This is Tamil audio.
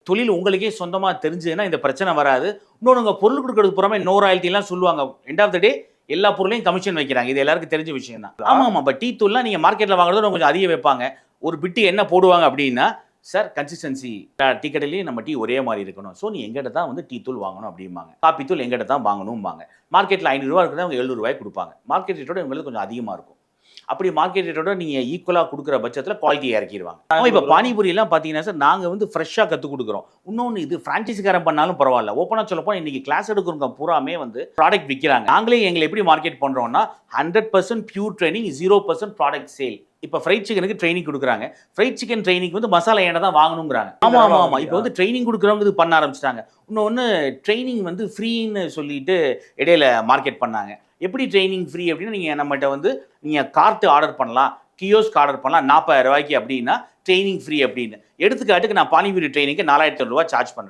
தொழில் உங்களுக்கே சொந்தமாக தெரிஞ்சதுன்னா இந்த பிரச்சனை வராது. இன்னொன்று உங்கள் பொருள் கொடுக்கறது புறமே நோ ராயல்ட்டிலாம் சொல்லுவாங்க. எண்ட் ஆஃப் த டே எல்லா பொருளையும் கமிஷன் வைக்கிறாங்க. இது எல்லாருக்கும் தெரிஞ்ச விஷயம் தான். ஆமாம். இப்போ டீ தூள்லாம் நீங்கள் மார்க்கெட்டில் வாங்குறதோட கொஞ்சம் அதிகம் வைப்பாங்க. ஒரு பிட்டு என்ன போடுவாங்க அப்படின்னா, சார் கன்சிஸ்டன்சி டீ கடையிலேயே நம்ம டீ ஒரே மாதிரி இருக்கணும். ஸோ நீ எங்கிட்ட தான் வந்து டீ தூள் வாங்கணும் அப்படிம்பாங்க. காப்பி தூள் எங்கிட்ட தான் வாங்கணும்பாங்க. மார்க்கெட்டில் 500 இருக்கிறத அவங்க 700 கொடுப்பாங்க. மார்க்கெட் ரேட்டோட உங்களுக்கு கொஞ்சம் அதிகமாக இருக்கும். அப்படி மார்க்கெட் ரேட்டோட நீங்கள் ஈக்குவலாக கொடுக்குற பட்சத்தில் குவாலிட்டியை இறக்கிடுவாங்க. இப்போ பானிபூரியெல்லாம் பார்த்தீங்கன்னா சார், நாங்கள் வந்து ஃப்ரெஷ்ஷாக கற்றுக் கொடுக்குறோம். இன்னொன்று இது ஃப்ரான்ச்சைஸிக்காரன் பண்ணாலும் பரவாயில்ல. ஓப்பனாக சொல்லப்போனால் இன்றைக்கி கிளாஸ் எடுக்கிறவங்க பூராமே வந்து ப்ராடக்ட் விற்கிறாங்க. நாங்களே எங்களை எப்படி மார்க்கெட் பண்ணுறோம்னா 100% பியூர் ட்ரைனிங், 0% ப்ராடக்ட் சேல். இப்போ ஃப்ரைட் சிக்கனுக்கு ட்ரைனிங் கொடுக்குறாங்க. ஃப்ரைட் சிக்கன் ட்ரைனிங் வந்து மசாலா எண்ணெய் தான் வாங்கணுங்கிறாங்க. ஆமாம். இப்போ வந்து ட்ரைனிங் கொடுக்குறவங்க இது பண்ண ஆரம்பிச்சிட்டாங்க. இன்னொன்று ட்ரைனிங் வந்து ஃப்ரீன்னு சொல்லிட்டு இடையில மார்க்கெட் பண்ணாங்க. எப்படி ட்ரைனிங் ஃப்ரீ அப்படின்னா, நீங்கள் நம்மகிட்ட வந்து நீங்கள் கார்ட்டு ஆர்டர் பண்ணலாம், கியோஸ்க் ஆர்டர் பண்ணலாம் 40,000 ரூபாய்க்கு அப்படின்னா ட்ரைனிங் ஃப்ரீ அப்படின்னு. எடுத்துக்காட்டுக்கு நான் பானிபூரி ட்ரைனிங்க்கு 4,500 ரூபா சார்ஜ் பண்ணுறேன்.